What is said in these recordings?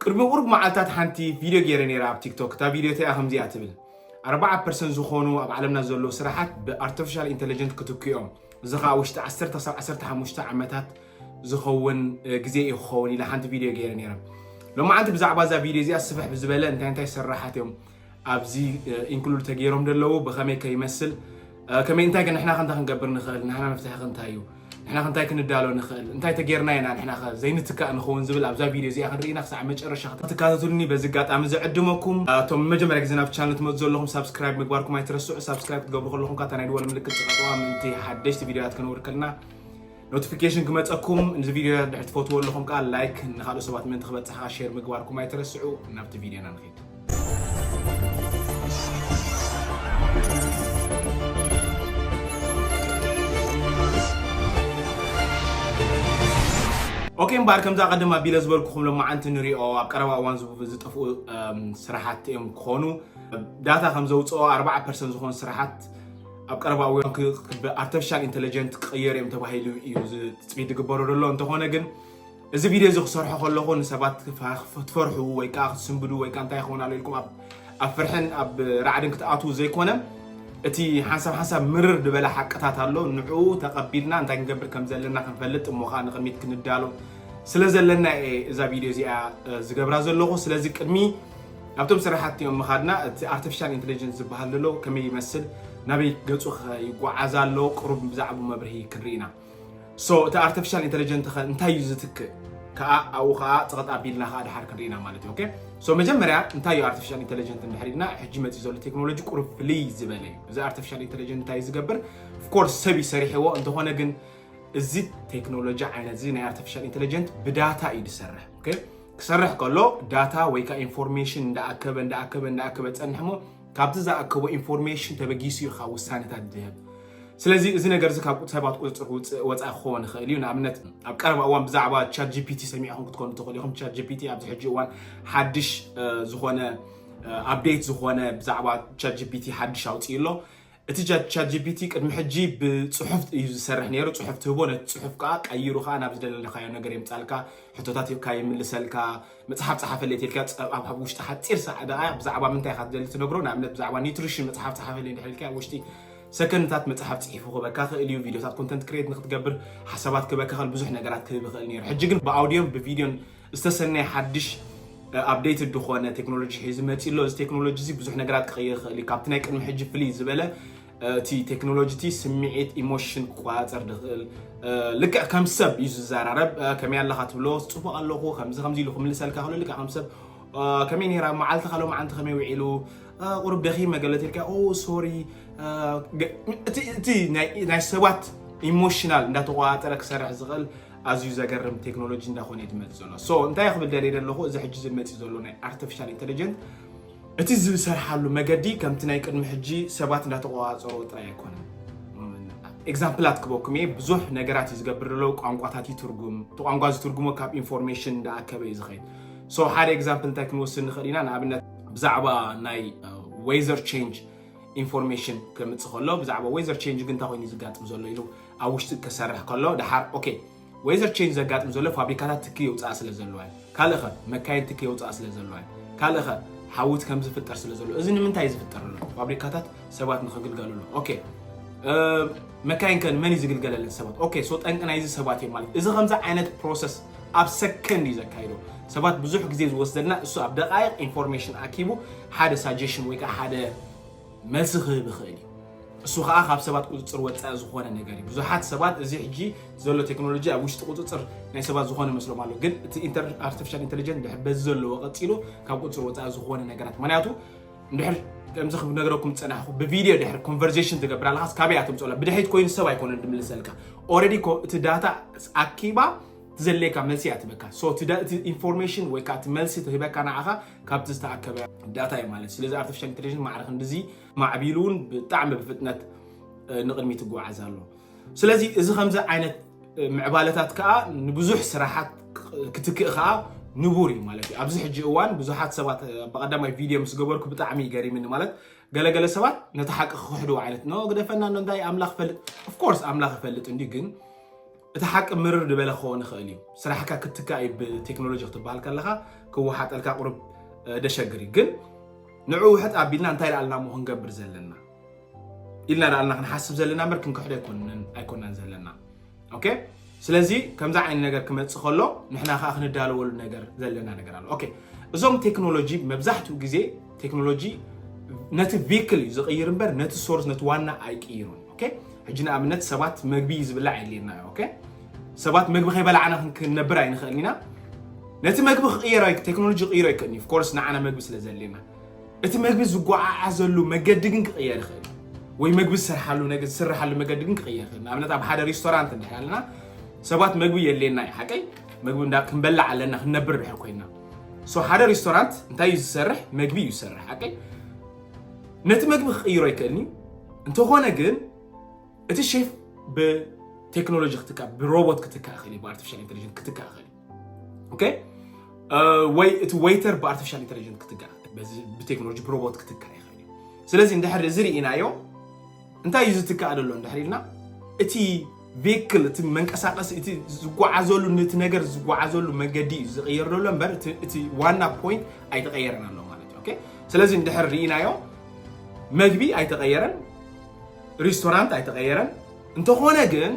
ቅድሚ ቁርብ መዓልታት ሓንቲ ቪድዮ ገይረ ነይራ ኣብ ቲክቶክ ታ ቪድዮ ተያ ከምዚኣ ትብል 4% ዝኾኑ ኣብ ዓለምና ዘሎ ስራሓት ብአርቲፊሻል ኢንተለጀንት ክትክዮም እዚ ከዓ ውሽጢ 10-15 ዓመታት ዝኸውን ግዜ ይኸውን ኢላ ሓንቲ ቪድዮ ገይረ ነይራ ሎማዓንቲ ብዛዕባ እዛ ቪድዮ እዚኣ ስፍሕ ብዝበለ እንታይ ስራሓት እዮም ኣብዚ ኢንክሉድ ተገይሮም ደለዉ ብኸመይ ከይመስል ከመይ እንታይ ንሕና ክንገብር ንኽእል ንሕና መፍትሒ እንታይ እዩ نحن خنتاي كندالو نخل انتاي تغيرنا نحن زينتكا نخون زبل ابزا فيديو زي خرينا خصا مጨረሻ ተከታተሉኒ በዚህ ጋጣሚ ዘዕድመኩም ቶም መጀመሪያ ግዜ ናብ ቻናል ትመጽ ዘለኹም ሰብስክራይብ ምግባርኩም አይትረስዑ ሰብስክራይብ ትገብሩ ከለኹም ካታናይ ደወል ምልክት ጽፈጥዋ ምንቲ ሓደሽቲ ቪድዮታት ከንወርከልና ኖቲፊኬሽን ክመጽኩም እዚ ቪድዮ ድሕት ፎቶ ለኹም ቃል ላይክ ንኻሉ ሰባት ምን ትኽበጽሓ ሼር ምግባርኩም አይትረስዑ ናብቲ ቪድዮና ንኺድ اوكي مباركم ذا قدم بيلز بالكم لما انت نريو اب قربا وان زطفو سراحات يم كونو داتا خمزوصو 4% زخون سراحات اب قربا وان ارتفيشال انتليجنت قير يم تباهيلو يوز تسبيد غبرو دلو انت هونه ግን እዚ ቪዲዮ እዚ ክሰርሖ ከለኹ ንሰባት ክትፈርሑ ወይ ከዓ ክትስንብዱ ወይ ከዓ እንታይ ይኾን አለልኩም ኣብ ፍርሕን ኣብ ራዕድን ክትኣቱ ዘይኮነ እቲ ሓሳብ ምርር ድበላ ሓቀታት ኣሎ ንዑ ተቀቢልና እንታይ ክንገብር ከም ዘለና ክንፈልጥ እሞኻ ንቅሚት ክንዳሎ ስለዘለና እዛ ቪድዮ እዚኣ ዝገብራ ዘለኹ ስለዚ ቅድሚ ኣብቶም ስራሓት እዮም መኻድና እቲ አርቲፊሻል ኢንተለጀንስ ዝበሃል ዘሎ ከመይ ይመስል ናበይ ገጹ ይጓዓዝ ኣሎ ቅሩብ ብዛዕባ መብርሂ ክንሪና ሶ እቲ አርቲፊሻል ኢንተለጀንስ እንታይ እዩ ዝትክእ ከዓ ኣው ከዓ ፀቕጥ ኣቢልና ከዓ ድሓር ክንሪና ማለት እዩ ኦኬ ሶ መጀመርያ እንታይ እዩ አርቲፊሻል ኢንተለጀንስ እንድሕሪና ሕጂ መጽ ዘሎ ቴክኖሎጂ ቅሩብ ፍልይ ዝበለ እዚ አርቲፊሻል ኢንተለጀንስ እንታይ ዝገብር ኦፍ ኮርስ ሰብ ይሰሪሕዎ እንተኾነ ግን እዚ ቴክኖሎጂ ዓይነት እዚ ናይ አርቲፊሻል ኢንተለጀንስ ብዳታ እዩ ዝሰርሕ ኦኬ ክሰርሕ ከሎ ዳታ ወይ ከዓ ኢንፎርሜሽን እንዳኣከበ ፀንሕሞ ካብቲ ዝኣከቦ ኢንፎርሜሽን ተበጊሱ ይኻ ውሳነታት ዝህብ ስለዚህ እዚ ነገር እዚ ካብ ሰባት ቁጥጥር ወፃኢ ክኸውን ይኽእል እዩ ንኣብነት ኣብ ቀረባ እዋን ብዛዕባ ቻት ጂፒቲ ሰሚዕኹም ክትኮኑ ትኽእሉ ኢኹም ቻት ጂፒቲ ኣብዚ ሕጂ እዋን ሓድሽ ዝኾነ ኣፕዴት ዝኾነ ብዛዕባ ቻት ጂፒቲ ሓድሽ ኣውፅኡ ኣሎ እቲ ቻት ጂፒቲ ቅድሚ ሕጂ ብጽሑፍ እዩ ዝሰርሕ ነይሩ ጽሑፍ ትህቦ ነቲ ጽሑፍ ከዓ ቀይሩ ከዓ ናብ ዝደለልካዮ ነገር የምጻልካ ሕቶታት ይምልሰልካ መጽሓፍ ጸሓፈለይ ኢልካ ኣብ ውሽጢ ሓፂር ሰዓት ደኣ ብዛዕባ ምንታይ ኢኻ ትደሊ ትነግሮ ንኣብነት ብዛዕባ ኒውትሪሽን መጽሓፍ ጸሓፈለይ እንድሕር ኢልካ ውሽጢ ሰከንታት መጽሓፍ ጽሒፉ ክበካ ክእል እዩ ቪድዮታት ኮንተንት ክሬት ንክትገብር ሓሳባት ክበካ ክእል ብዙሕ ነገራት ክህብ ይኽእል ነይሩ ሕጂ ግን ብኣውዲዮን ብቪድዮን ዝተሰነየ ሓድሽ ኣፕዴትድ ዝኾነ ቴክኖሎጂ ሒዙ መፂ ኣሎ እዚ ቴክኖሎጂ እዚ ብዙሕ ነገራት ክቀይር ይኽእል እዩ ካብቲ ናይ ቅድሚ ሕጂ ፍልይ ዝበለ እቲ ቴክኖሎጂ ስምዒት ኢሞሽን ክቆፃፀር ድኽእል ልክዕ ከም ሰብ እዩ ዝዘራረብ ከመይ ኣለኻ ትብሎ ፅቡቕ ኣለኹ ከምዚ ኢሉ ክምልሰልካ ክሎ ልክዕ ከም ሰብ ከመይ ነይራ መዓልቲ ካሎ መዓንቲ ከመይ ውዒሉ ቁርብ ደኺመ ገለት ኢልካ ኦ ሶሪ እቲ ናይ ሰባት ኢሞሽናል እንዳተቆፃፀረ ክሰርሕ ዝኽእል ኣዝዩ ዘገርም ቴክኖሎጂ እንዳኾነ ይድመጽ ዘሎ ሶ እንታይ ክብል ደልየ ዘለኹ እዚ ሕጂ ዝመጽእ ዘሎ ናይ አርቲፊሻል ኢንተለጀንስ እቲ ዝሰርሓሉ መገዲ ከምቲ ናይ ቅድሚ ሕጂ ሰባት እንዳተቆፃፀሩ ጥራይ ኣይኮነን ኤግዛምፕላት ክበኩም እየ ብዙሕ ነገራት እዩ ዝገብር ዘሎ ቋንቋታት ይትርጉም እቲ ቋንቋ ዝትርጉሞ ካብ ኢንፎርሜሽን እንዳኣከበ እዩ ዝኸይድ ሶ ሓደ ኤግዛምፕል እንታይ ክንወስድ ንኽእል ኢና ንኣብነት ብዛዕባ ናይ ዌዘር ቼንጅ ኢንፎርሜሽን ከምፅእ ከሎ ብዛዕባ ዌዘር ቼንጅ ግን እንታይ ኮይኑ ዝጋጥም ዘሎ ኢሉ ኣብ ውሽጢ ክሰርሕ ከሎ ድሓር ኦኬ ዌዘር ቼንጅ ዘጋጥም ዘሎ ፋብሪካታት ትኪ የውፃእ ስለ ዘለዋ ካልእ ኸ መካይን ትኪ የውፃእ ስለ ዘለዋ ካልእ ኸ ሓውት ከም ዝፍጠር ስለ ዘሎ እዚ ንምንታይ ዝፍጠር ኣሎ ፋብሪካታት ሰባት ንኽግልገሉሉ ኦኬ መካይን ከን መን ዝግልገለለን ሰባት ኦኬ ሶ ጠንቂ ናይዚ ሰባት እዩ ማለት እዚ ከምዚ ዓይነት ፕሮሰስ ኣብ ሰከንድ እዩ ዘካይዶ ሰባት ብዙሕ ግዜ ዝወስደልና እሱ ኣብ ደቃይቕ ኢንፎርሜሽን ኣኪቡ ሓደ ሳጀሽን ወይ ከዓ ሓደ መልሲ ክህብ ይኽእል እዩ እሱ ከዓ ካብ ሰባት ቁፅፅር ወፃኢ ዝኾነ ነገር እዩ ብዙሓት ሰባት እዚ ሕጂ ዘሎ ቴክኖሎጂ ኣብ ውሽጢ ቁፅፅር ናይ ሰባት ዝኾነ መስሎም ኣሎ ግን እቲ አርቲፊሻል ኢንተለጀንስ ድሕር በዚ ዘለዎ ቀፂሉ ካብ ቁፅፅር ወፃኢ ዝኾነ ነገራት ምክንያቱ እንድሕር ከምዚ ክነግረኩም ፀናሕኹ ብቪድዮ ድሕር ኮንቨርሴሽን ትገብር ኣለኻስ ካበይ ኣትምፅላ ብድሕሪት ኮይኑ ሰብ ኣይኮነን ድምልሰልካ ኦልሬዲ እቲ ዳታ ኣኪባ ትዘለየካ መልሲ እያ ትበካ ሶ እቲ ኢንፎርሜሽን ወይ ከዓ እቲ መልሲ ትህበካ ንዓኻ ካብቲ ዝተኣከበ ዳታ እዩ ማለት ስለዚ አርቲፊሻል ኢንተለጀንስ ማዕረኽ እንደዚ ማዕቢሉን ብጣዕሚ ብፍጥነት ንቅድሚት ይጓዓዝ ኣሎ ስለዚ እዚ ከምዚ ዓይነት ምዕባለታት ከዓ ንብዙሕ ስራሓት ክትክእ ከዓ ንቡር እዩ ማለት እዩ ኣብዚ ሕጂ እዋን ብዙሓት ሰባት ብቐዳማይ ቪድዮ ምስ ገበርኩ ብጣዕሚ ይገሪምኒ ማለት ገለገለ ሰባት ነቲ ሓቂ ክሕዱ ዓይነት ኖ ግደፈና እንታይ ኣምላኽ ፈልጥ ኦፍ ኮርስ ኣምላኽ ፈልጥ እንዲ ግን اتحق مرر دبل خون خاليو صراحة كتكاي بتكنولوجيا تبال كلها كوحات الكا قرب دشجري جن نعو حتى قبلنا انتي لنا مو هنقبر زلنا إلا لنا نحسب زلنا مركن كحدا يكون نزلنا أوكي سلازي كم زعين نجار كم تسخلو نحنا خاخن الدالو والنجار زلنا نجار أوكي زوم تكنولوجي مبزحتو جزء تكنولوجي نت فيكل يزغير بر نت سورس نت وانا ايك ايرون اوكي حجنا امنت سبات مغبي يزبلع علينا اوكي سبات مغبي خيبلعنا كنبر اي نخلينا نت مغبي غير تكنولوجي غير كني اوف كورس نعنا مغبي سلازلينا ات مغبي زغعا زلو مغدغن غير خيل وي مغبي سرحالو نغ سرحالو مغدغن غير خيل امنت اب حدا ريستورانت ندحالنا سبات مغبي يلينا حقي مغبي ندا كنبلع علينا كنبر بحكوينا سو حدا ريستورانت انتي يسرح مغبي يسرح حقي نت مغبي خيرو يكلني انت هنا جن اتي شيف بتكنولوجي كتكا بروبوت كتكا خلي بارتفيشال انتليجنت كتكا خلي اوكي وي ات ويتر بارتفيشال انتليجنت كتكا بتكنولوجي بروبوت كتكا خلي سلازي ندحر زري انايو انت يزتكا ادلو ندحرينا اتي فيكل اتي منقساقس اتي زغعازولو نت نجر زغعازولو مغدي زغيرلو امبر اتي وانا بوينت اي تغيرنا له معناته اوكي سلازي ندحر رينايو مغبي اي تغيرن ريستورانت اي تغيرن انت هنا جن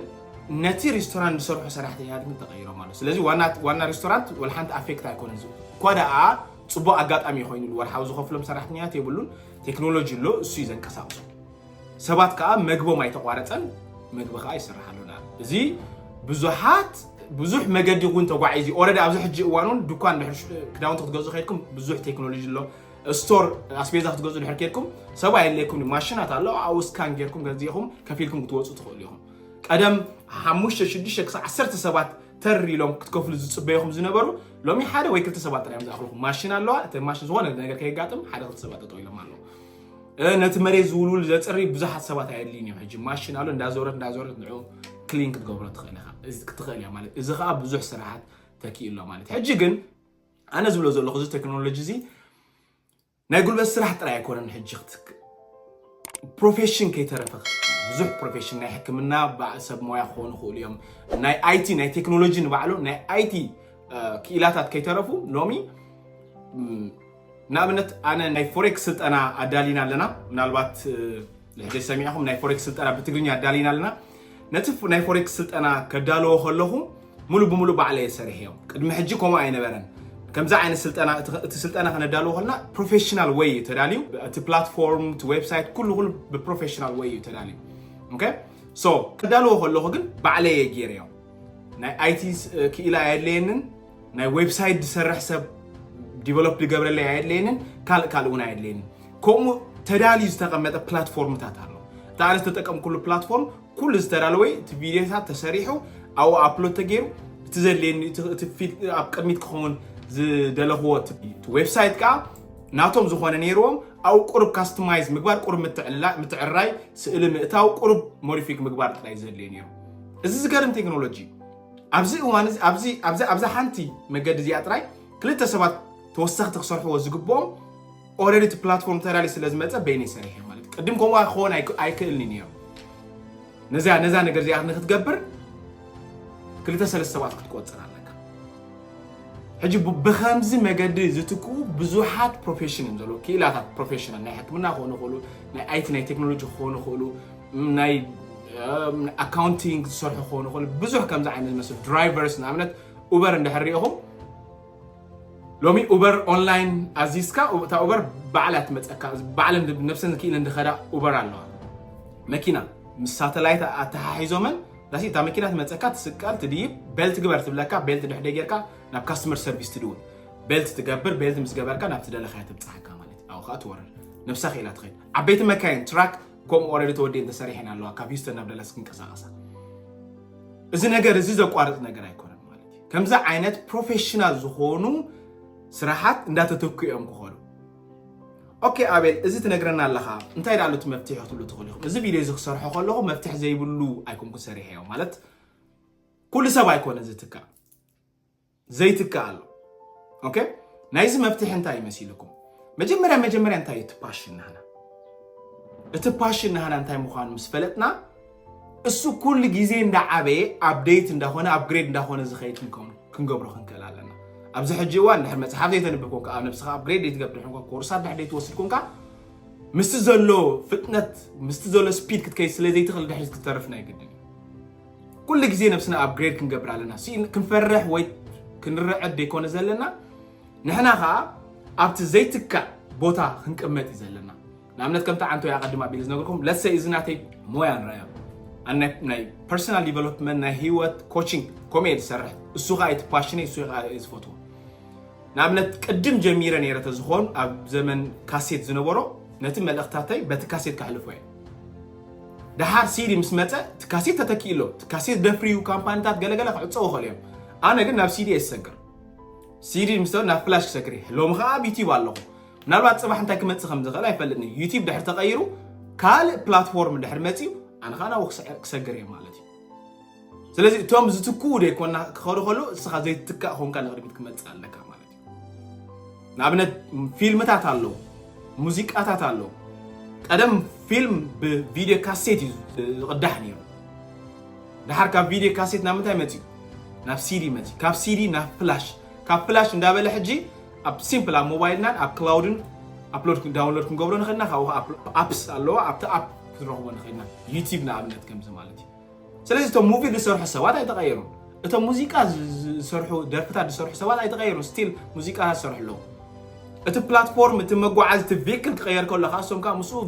نتي ريستورانت بصرحه سراحتيات من تغيروا مالو سلازي وانا ريستورانت ولا حنت افكت ايكون زو كودا صبو اغاطامي خوين الورحاو زخفلم سراحتيات يبلون تكنولوجي لو سو يزنقساقسو سبات كا مغبو ما يتقوارطن مغبو كا يسرحالونا زي بزح مغدي كون تغعيزي اوريدي ابز حجي وانون دكان كداونت تغزو خيدكم بزح تكنولوجي لو ستور اسبيزا تغزو لحركيتكم سبا يليكم ماشينات الله او سكان غيركم غزيهم كفيلكم توصو تخوليهم قدم 5 6 10 سبات تري لهم كتكفلو زصبيهم زنبرو لومي حدا وي كلت سبات ريم زاخلكم ماشين الله ته ماشين زونه ነገር ከይጋጥም حدا كلت سبات تطويله مالو نت مريز ولول زصري بزحات سبات አይልين يحج ماشين الله እንዳዞረት نعو كلين كتغبرت تخليها كتخلي ማለት እዚ ኻ ብዙሕ ስራሓት ተኪኢሎ ማለት ሕጂ ግን ኣነ ዝብሎ ዘለኹ እዚ ቴክኖሎጂ እዚ ናይ ጉልበት ስራሕ ጥራይ ኣይኮነን ሕጂ ክትክ ፕሮፌሽን ከይተረፈ ብዙሕ ፕሮፌሽን ናይ ሕክምና ሰብ ሞያ ክኾኑ ይኽእሉ እዮም ናይ አይቲ ናይ ቴክኖሎጂ ንባዕሉ ናይ አይቲ ክኢላታት ከይተረፉ ሎሚ ንኣብነት ኣነ ናይ ፎሬክስ ስልጠና ኣዳሊና ኣለና ምናልባት ለሕጂ ሰሚዕኹም ናይ ፎሬክስ ስልጠና ብትግርኛ ኣዳሊና ኣለና ነቲ ናይ ፎሬክስ ስልጠና ከዳልዎ ከለኹ ሙሉ ብሙሉ ባዕለ የሰርሕ እዮም ቅድሚ ሕጂ ከምኡ ኣይነበረን كم زعين السلطنة خلنا دالو خلنا professional way تداليو ت platform ت website كله بprofessional way تداليو okay so كدالو خلو خجن بعليه جيريو ناي IT كإلا عيدلينن ناي website سرح سب develop لجبر اللي عيدلينن كالونا عيدلينن كم تداليو استقامة platform تاتالو تعرف تتكلم كل platform كل استرالوي تفيديوهات تسريحه أو upload تجيرو تزلين تفيد أبكرميت كون زدلهوت ويب سايت كا ناتوم زخونه نيروم او قرب كاستمايز مغبار قرب متعراي سئل مئتاو قرب موديفيك مغبار تلاي زلين يرو እዚ ዝገርም ቴክኖሎጂ ኣብዚ እዋን ኣብዚ ሓንቲ መገዲ እዚኣ ጥራይ ክልተ ሰባት ተወሰኽቲ ክሰርሕዎ ዝግብኦም ኦልሬዲ ቲ ፕላትፎርም ተራሊ ስለዝመፀ በይኒ ሰሪሕ ማለት ቅድም ከምዋ ክኾን ኣይክእልኒ ነይሩ ነዛ ነገር እዚኣ ንክትገብር ክልተ ሰለስተ ሰባት ክትቆፅር ኣለካ ሕጂ ብኸምዚ መገዲ ዝትክኡ ብዙሓት ፕሮፌሽን ዘለው ክኢላታት ፕሮፌሽናል ናይ ሕክምና ክኾኑ ይኽእሉ ናይ አይቲ ናይ ቴክኖሎጂ ክኾኑ ይኽእሉ ናይ accounting سرح خونه خل بزح كم زعين مثل drivers نعملت أوبر عند حريقهم لومي أوبر أونلاين عزيزك تا أوبر بعلت بعلم بنفسنا كي عند خدا أوبر الله ماكينة مساتلايت أتحيزو من لاسي تا ماكينة متأكد سكال تديب بيلت جبر تبلكا بيلت نحديجركا ناب customer service تدون بيلت تجبر بيلت مسجبركا ناب تدل خيات بتصحكا مالت أو خاطور نفسها خيلات خيل عبيت مكان تراك كم أوريدي تودي أنت سريحنا الله كافيست نبدأ لسكن كساقسا إذا نجار إذا قارت نجار يكون مالتي كم ذا عينات بروفيشنال زخونو صراحات ندات تتوقع يوم كخالو أوكي قابل إذا تنجرنا لها أنت إذا علوت مفتاح تقول تخليهم إذا فيديو زخسر حقولهم مفتاح زي بلو أيكون كسريح يوم مالت كل سبعة يكون زي تكال أوكي نايز مفتاح أنت يمثلكم مجمرة أنت يتباشن هنا እቲ ፓሽን ንሃና እንታይ ምዃኑ ምስ ፈለጥና እሱ ኩል ጊዜ እንዳዓበየ አፕዴት እንዳሆነ አፕግሬድ እንዳሆነ ዝኸይት ክንገብሮ ክንከል ኣለና ኣብዚ ሕጂ እዋን ድሕር መፅሓፍ ዘይተንብብ ኮንካ ኣብ ነብስኻ አፕግሬድ ዘይትገብር ኮንካ ኮርሳት ድሕር ትወስድ ኮንካ ምስቲ ዘሎ ፍጥነት ምስቲ ዘሎ ስፒድ ክትከይድ ስለ ዘይትኽእል ድሕር ክትተርፍና ይግድን ኩል ጊዜ ነብስና አፕግሬድ ክንገብር ኣለና ክንፈርሕ ወይ ክንርዕድ ዘይኮነ ዘለና ንሕና ኸዓ ኣብቲ ዘይትካእ ቦታ ክንቅመጥ ዘለና ንኣብነት ከምታ ዓንቶ ያቀድማ ቢል ዝነገርኩም ለሰ እዝናተይ ሞያ ንረአዮ ናይ ፐርሰናል ዲቨሎፕመንት ናይ ህይወት ኮቺንግ ኮሜድ ሰርሕ እሱ ኸ እቲ ፓሽኔ እሱ ኸ ዝፈትዎ ንኣብነት ቅድም ጀሚረ ነይረ ተዝኾን ኣብ ዘመን ካሴት ዝነበሮ ነቲ መልእኽታተይ በቲ ካሴት ካሕልፎ እየ ድሓር ሲዲ ምስ መፀ እቲ ካሴት ተተኪኢሎ እቲ ካሴት ደፍርዩ ካምፓኒታት ገለገለ ክዕፀው ይኽእሉ እዮም ኣነ ግን ናብ ሲዲ እየ ዝሰግር ሲዲ ምስ ናብ ፍላሽ ክሰግር እየ ሎሚ ከዓ ኣብ ዩቲዩብ ኣለኹ ምናልባት ፅባሕ እንታይ ክመፅእ ከም ዝኽእል ኣይፈልጥኒ ዩቲዩብ ድሕር ተቐይሩ ካልእ ፕላትፎርም ድሕር መፅዩ ኣነ ከዓ ናብኡ ክሰግር እየ ማለት እዩ ስለዚ እቶም ዝትክኡ ደይኮና ክኸዱ ከሎ እስኻ ዘይትትካእ ኮንካ ንቕድሚት ክመፅእ ኣለካ ማለት እዩ ንኣብነት ፊልምታት ኣለዉ ሙዚቃታት ኣለዉ ቀደም ፊልም ብቪድዮ ካሴት እዩ ዝቕዳሕ ነይሩ ድሓር ካብ ቪድዮ ካሴት ናብ ምንታይ መፅዩ ናብ ሲዲ መፅዩ ካብ ሲዲ ናብ ፍላሽ ካብ ፍላሽ እንዳበለ ሕጂ ኣብ ሲምፕል ኣብ ሞባይልናን ኣብ ክላውድን ኣፕሎድ ዳውንሎድ ክንገብሮ ንኽእልና ካብኡ ኣፕስ ኣለዋ ኣብቲ ኣፕ ክንረኽቦ ንኽእልና ዩቲዩብ ንኣብነት ከምዚ ማለት እዩ ስለዚ እቶም ሙቪ ዝሰርሑ ሰባት ኣይተቐየሩን እቶም ሙዚቃ ዝሰርሑ ደርፍታት ዝሰርሑ ሰባት ኣይተቐየሩን ስቲል ሙዚቃታት ዝሰርሑ ኣለዉ እቲ ፕላትፎርም እቲ መጓዓዝ እቲ ቬክል ክቐየር ከለካ እሶም ከዓ ምስኡ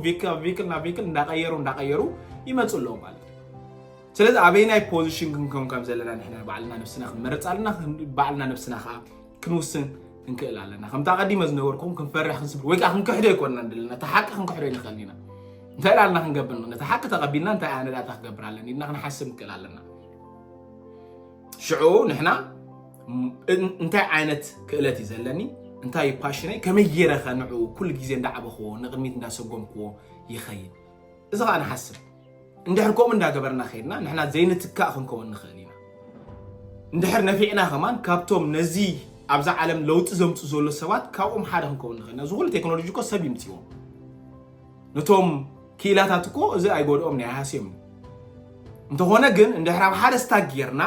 ቬክል ናብ ቬክል እንዳቐየሩ ይመፁ ኣለዉ ማለት እዩ ስለዚ ኣበይ ናይ ፖዚሽን ክንከውን ከም ዘለና ንሕና ባዕልና ነፍስና ክንመርፅ ኣለና ባዕልና ነፍስና ከዓ ክንውስን ክንክእል ኣለና ከምታ ቀዲመ ዝነበርኩም ክንፈርሕ ክንስብር ወይ ከዓ ክንክሕዶ ይኮንና ንድልና እቲ ሓቂ ክንክሕዶ ይንኽእል ኢና እንታይ ኢልና ክንገብር ነቲ ሓቂ ተቐቢልና እንታይ ኣነ ዳታ ክገብር ኣለኒ ኢልና ክንሓስብ ንክእል ኣለና ሽዑ ንሕና እንታይ ዓይነት ክእለት እዩ ዘለኒ እንታይ እዩ ፓሽነይ ከመይ ጌረ ኸ ንዕኡ ኩሉ ግዜ እንዳዓበኽዎ ንቕድሚት እንዳሰጎምክዎ ይኸይድ እዚ ከዓ ንሓስብ እንድሕር ከምኡ እንዳገበርና ኸይድና ንሕና ዘይንትካእ ክንከውን ንኽእል ኢና እንድሕር ነፊዕና ኸማን ካብቶም ነዚ ኣብዛ ዓለም ለውጢ ዘምፁ ዘሎ ሰባት ካብኦም ሓደ ክንከውን ንኽእልና እዚ ኩሉ ቴክኖሎጂ እኮ ሰብ ይምፅዎም ነቶም ክኢላታት እኮ እዚ ኣይጎድኦም ናይ ሃስዮም እንተኾነ ግን እንድሕር ኣብ ሓደ ስታክ ጌርና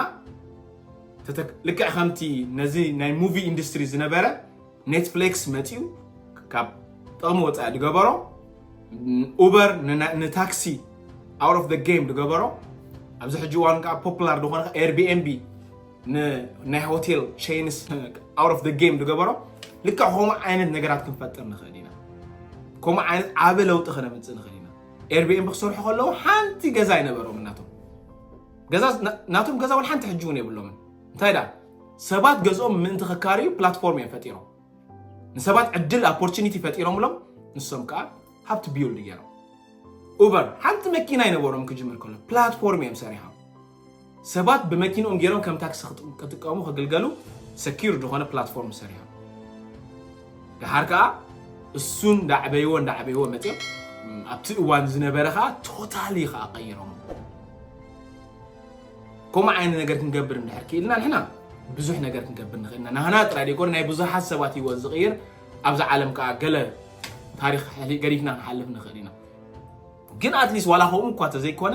ልክዕ ከምቲ ነዚ ናይ ሙቪ ኢንዱስትሪ ዝነበረ ኔትፍሊክስ መፅዩ ካብ ጥቕሚ ወፃኢ ዝገበሮ ኡበር ንታክሲ out of the game ዝገበሮ ኣብዚ ሕጂ እዋን ከዓ ፖፑላር ዝኾነ ኤርቢኤንቢ ናይ ሆቴል ቼይንስ out of the game ዝገበሮ ልክዕ ከምኡ ዓይነት ነገራት ክንፈጥር ንኽእል ኢና ከምኡ ዓይነት ዓበ ለውጢ ክነምፅእ ንኽእል ኢና ኤርቢኤንቢ ክሰርሑ ከለዉ ሓንቲ ገዛ ኣይነበሮም ናቶም ገዛ እውን ሓንቲ ሕጂ እውን የብሎምን እንታይ ዳ ሰባት ገዝኦም ምእንቲ ክካርዩ ፕላትፎርም እዮም ፈጢሮም ንሰባት ዕድል ኦፖርቹኒቲ ፈጢሮምሎም ንሶም ከዓ ሃብቲ ቢልድ ገይሮም ኡበር ሓንቲ መኪና ኣይነበሮም ክጅምር ከሎ ፕላትፎርም እዮም ሰሪሖም ሰባት ብመኪኖም ገይሮም ከም ታክሲ ክጥቀሙ ክግልገሉ ሰኪር ዝኾነ ፕላትፎርም ሰሪሖም ድሓር ከዓ እሱን እንዳዕበይዎ መፅኦም ኣብቲ እዋን ዝነበረ ከዓ ቶታሊ ከዓ ቀይሮም ከምኡ ዓይነት ነገር ክንገብር እንድሕር ክኢልና ንሕና ብዙሕ ነገር ክንገብር ንኽእልና ናህና ጥራይ ደይኮነ ናይ ብዙሓት ሰባት ሂወት ዝቕይር ኣብዛ ዓለም ከዓ ገለ ታሪክ ገዲፍና ክንሓልፍ ንኽእል ኢና ግን ኣትሊስት ዋላ ከምኡ እኳ ተዘይኮነ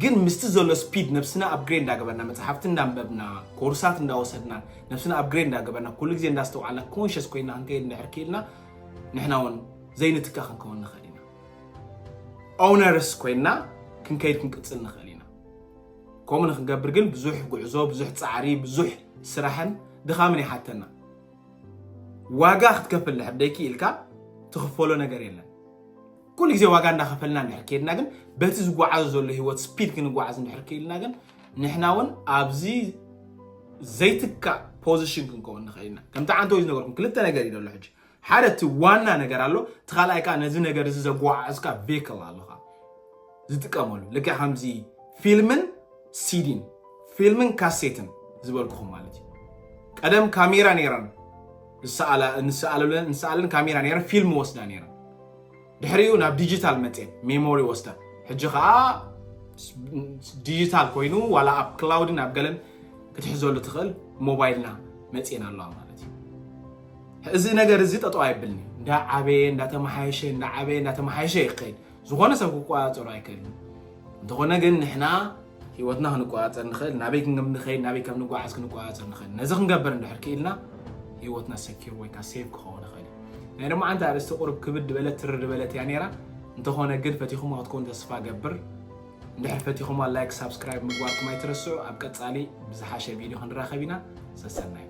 ግን ምስቲ ዘሎ ስፒድ ነብስና ኣፕግሬድ እንዳገበርና መፅሓፍቲ እንዳንበብና ኮርሳት እንዳወሰድና ነብስና ኣፕግሬድ እንዳገበርና ኩሉ ግዜ እንዳስተውዓልና ኮንሽስ ኮይና ክንከይድ እንድሕር ክኢልና ንሕና እውን ዘይንትካ ክንከውን ንኽእል ኢና ኦውነርስ ኮይና ክንከይድ ክንቅፅል ንኽእል ኢና ከምኡ ንክንገብር ግን ብዙሕ ጉዕዞ ብዙሕ ፃዕሪ ብዙሕ ስራሕን ድኻምን ይሓተና ዋጋ ክትከፍል ድሕር ደይክኢልካ ትኽፈሎ ነገር የለን ኩሉ ግዜ ዋጋ እንዳኸፈልና እንድሕር ከይድና ግን በቲ ዝጓዓዞ ዘሎ ሂወት ስፒድ ክንጓዓዝ እንድሕር ከይድና ግን ንሕና እውን ኣብዚ ዘይትካእ ፖዚሽን ክንከውን ንኽእል ኢና ከምቲ ዓንተ ወይ ዝነገርኩም ክልተ ነገር እዩ ደሎ ሕጂ ሓደ እቲ ዋና ነገር ኣሎ እቲ ካልኣይ ከዓ ነዚ ነገር እዚ ዘጓዓዝካ ቬክል ኣለካ ዝጥቀመሉ ልክዕ ከምዚ ፊልምን ሲዲን ፊልምን ካሴትን ዝበልኩኹም ማለት እዩ ቀደም ካሜራ ነይረን ንሰኣለን ካሜራ ነይረን ፊልም ወስዳ ነይረን ድሕሪኡ ናብ ዲጂታል መፅን ሜሞሪ ወስዳ ሕጂ ከዓ ዲጂታል ኮይኑ ዋላ ኣብ ክላውድን ኣብ ገለን ክትሕዘሉ ትኽእል ሞባይልና መፅን ኣለዋ ማለት እዩ እዚ ነገር እዚ ጠጠው ኣይብልኒ እንዳዓበየ እንዳተመሓየሸ ይኸይድ ዝኾነ ሰብ ክቆፃፀሮ ኣይክእልን እንተኾነ ግን ንሕና ህይወትና ክንቋፀር ንኽእል ናበይ ክንገም ንኽእል ናበይ ከም ንጓዓዝ ክንቋፀር ንኽእል ነዚ ክንገብር እንድሕር ክኢልና ህይወትና ሰኪር ወይ ከዓ ሴፍ ክኸውን ይኽእል ናይ ደሞ ዓንታ ኣርእስቲ ቁርብ ክብድ በለት ትርድ በለት እያ ነይራ እንተኾነ ግን ፈቲኹም ክትኮኑ ተስፋ ገብር እንድሕር ፈቲኹም ላይክ ሳብስክራይብ ምግባርኩም ኣይትረስዑ ኣብ ቀፃሊ ብዝሓሸ ቪድዮ ክንራኸብ ኢና ሰሰናይ